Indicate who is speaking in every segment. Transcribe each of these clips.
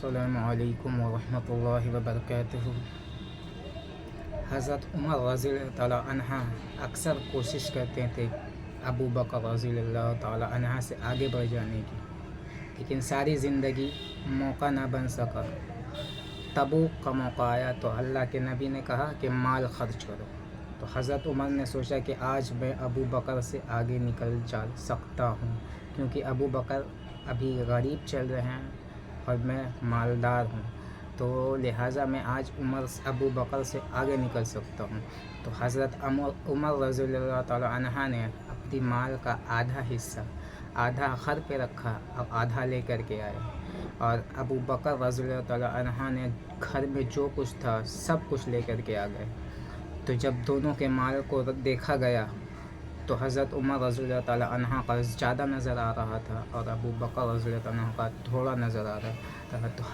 Speaker 1: अस्सलामु अलैकुम वरहमतुल्लाहि वबरकातुहू। हज़रत उमर रज़ी अल्लाह ताला अन्हा अक्सर कोशिश करते थे अबू बकर रज़ी अल्लाह ताला अन्हा से आगे बढ़ जाने की, लेकिन सारी ज़िंदगी मौका ना बन सका। तबूक का मौका आया तो अल्लाह के नबी ने कहा कि माल खर्च करो। तो हज़रत उमर ने सोचा कि आज मैं अबू बकर से आगे निकल जा सकता हूँ, क्योंकि अबू बकर अभी गरीब चल रहे हैं और मैं मालदार हूँ, तो लिहाजा मैं आज अबू बकर से आगे निकल सकता हूँ। तो हज़रत उमर रज़ियल्लाहु ताला अन्हा ने अपनी माल का आधा हिस्सा आधा घर पे रखा और आधा लेकर के आए, और अबू बकर रज़ियल्लाहु ताला अन्हा ने घर में जो कुछ था सब कुछ लेकर के आ गए। तो जब दोनों के माल को देखा गया तो हज़रत उमर रज़ियल्लाहु ताला अन्हा का ज़्यादा नज़र आ रहा था और अबू बकर रज़ियल्लाहु ताला अन्हा का थोड़ा नज़र आ रहा था। तो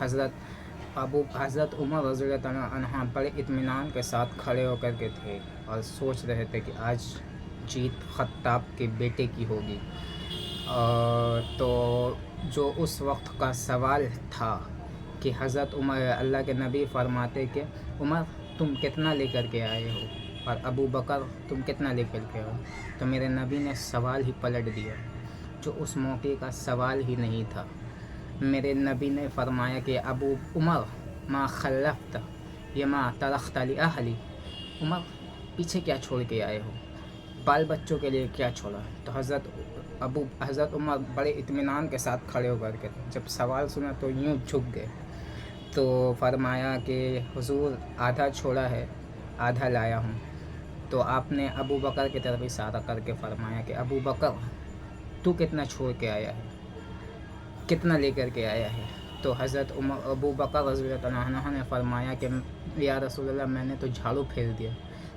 Speaker 1: हज़रत उमर रज़ियल्लाहु ताला अन्हा बड़े इत्मीनान के साथ खड़े होकर के थे और सोच रहे थे कि आज जीत ख़त्ताब के बेटे की होगी। तो जो उस वक्त का सवाल था कि हज़रत उमर, अल्लाह के नबी फरमाते कि उमर तुम कितना लेकर के आए हो और अबू बकर तुम कितना लेकर के आओ। तो मेरे नबी ने सवाल ही पलट दिया, जो उस मौके का सवाल ही नहीं था। मेरे नबी ने फरमाया कि अबू उमर मा खल्लफ्त या मा तरख्त ली अहली, उमर पीछे क्या छोड़ के आए हो, बाल बच्चों के लिए क्या छोड़ा। तो हज़रत उमर बड़े इत्मीनान के साथ खड़े होकर के जब सवाल सुना तो यूँ झुक गए। तो फरमाया कि हुजूर आधा छोड़ा है आधा लाया हूँ। तो आपने अबू बकर की तरफ इशारा करके फरमाया कि अबू बकर तू कितना छोड़ के आया है, कितना लेकर के आया है। तो हज़रत अबू बकर रज़ियल्लाहु अन्हु ने फरमाया कि या रसूलल्लाह मैंने तो झाड़ू फेर दिया,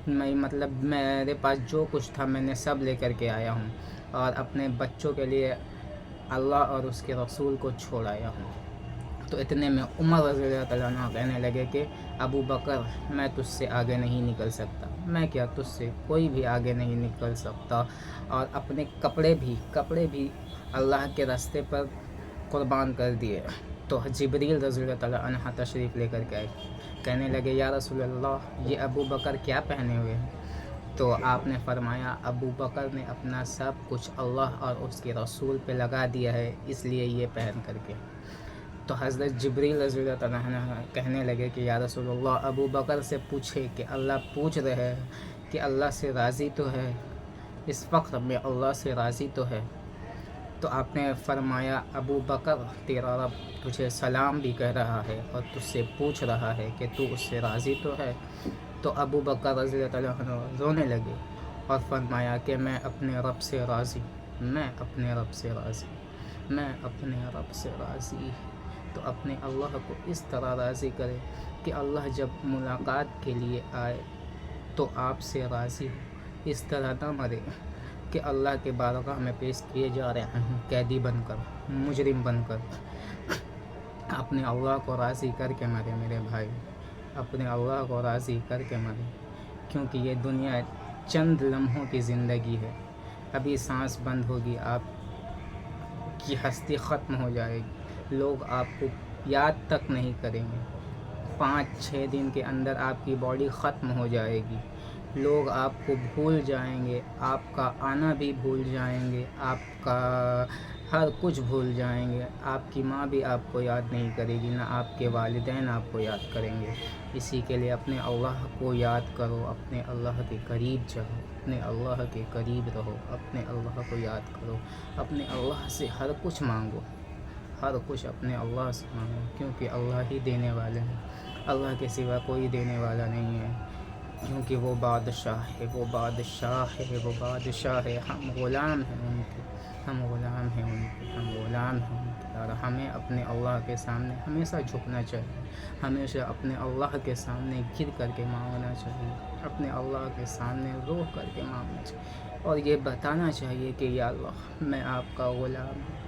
Speaker 1: मतलब मेरे पास जो कुछ था मैंने सब लेकर के आया हूँ और अपने बच्चों के लिए अल्लाह और उसके रसूल को छोड़ आया हूँ। तो इतने में उमर रज़ियल्लाहु अन्हु कहने लगे कि अबू बकर मैं तुझसे आगे नहीं निकल सकता, मैं क्या तुझसे कोई भी आगे नहीं निकल सकता, और अपने कपड़े भी अल्लाह के रास्ते पर कुर्बान कर दिए। तो जिब्रील रज़ियल्लाहु अन्हु तशरीफ़ लेकर के आए, कहने लगे या रसूलल्लाह ये अबू बकर क्या पहने हुए हैं। तो आपने फरमाया अबू बकर ने अपना सब कुछ अल्लाह और उसके रसूल पे लगा दिया है, इसलिए ये पहन करके। तो हज़रत जिब्रील रज़ियल्लाहु अन्हु कहने लगे कि या रसूलल्लाह अबू बकर से पूछे कि अल्लाह पूछ रहे हैं कि अल्लाह से राज़ी तो है, इस वक्त में अल्लाह से राज़ी तो है। तो आपने फरमाया अबू बकर तेरा रब तुझे सलाम भी कह रहा है और तुझसे पूछ रहा है कि तू उससे राज़ी तो है। तो अबू बकर रज़ियल्लाहु अन्हु रोने लगे और फरमाया कि मैं अपने रब से राज़ी, मैं अपने रब से राज़ी, मैं अपने रब से राज़ी। तो अपने अल्लाह को इस तरह राज़ी करे कि अल्लाह जब मुलाकात के लिए आए तो आपसे राज़ी हो, इस तरह ना मरे कि अल्लाह के बारगाह में पेश किए जा रहे हैं कैदी बनकर, मुजरिम बनकर। अपने अल्लाह को राज़ी करके मरे मेरे भाई, अपने अल्लाह को राज़ी करके मरे, क्योंकि ये दुनिया चंद लम्हों की ज़िंदगी है। अभी सांस बंद होगी, आपकी हस्ती ख़त्म हो जाएगी, लोग आपको याद तक नहीं करेंगे। 5-6 दिन के अंदर आपकी बॉडी ख़त्म हो जाएगी, लोग आपको भूल जाएंगे, आपका आना भी भूल जाएंगे, आपका हर कुछ भूल जाएंगे। आपकी माँ भी आपको याद नहीं करेगी, ना आपके वालिदैन आपको याद करेंगे। इसी के लिए अपने अल्लाह को याद करो, अपने अल्लाह के करीब जाओ, अपने अल्लाह के करीब रहो, अपने अल्लाह को याद करो, अपने अल्लाह से हर कुछ मांगो, हर कुछ अपने अल्लाह से मांगो, क्योंकि अल्लाह ही देने वाले हैं, अल्लाह के सिवा कोई देने वाला नहीं है, क्योंकि वो बादशाह है, वो बादशाह है, वो बादशाह है। हम ग़ुलाम हैं उनके, हम ग़ुलाम हैं उनके, हम ग़ुलाम हैं उनके। और हमें अपने अल्लाह के सामने हमेशा झुकना चाहिए, हमेशा अपने अल्लाह के सामने गिर करके मांगना चाहिए, अपने अल्लाह के सामने रो करके मांगना चाहिए, और ये बताना चाहिए कि या अल्लाह मैं आपका ग़ुलाम हूँ,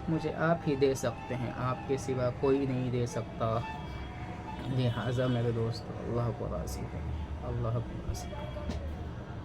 Speaker 1: मुझे आप ही दे सकते हैं, आपके सिवा कोई नहीं दे सकता। लिहाजा मेरे दोस्तों अल्लाह को राज़ी करें, अल्लाह को राज़ी करें।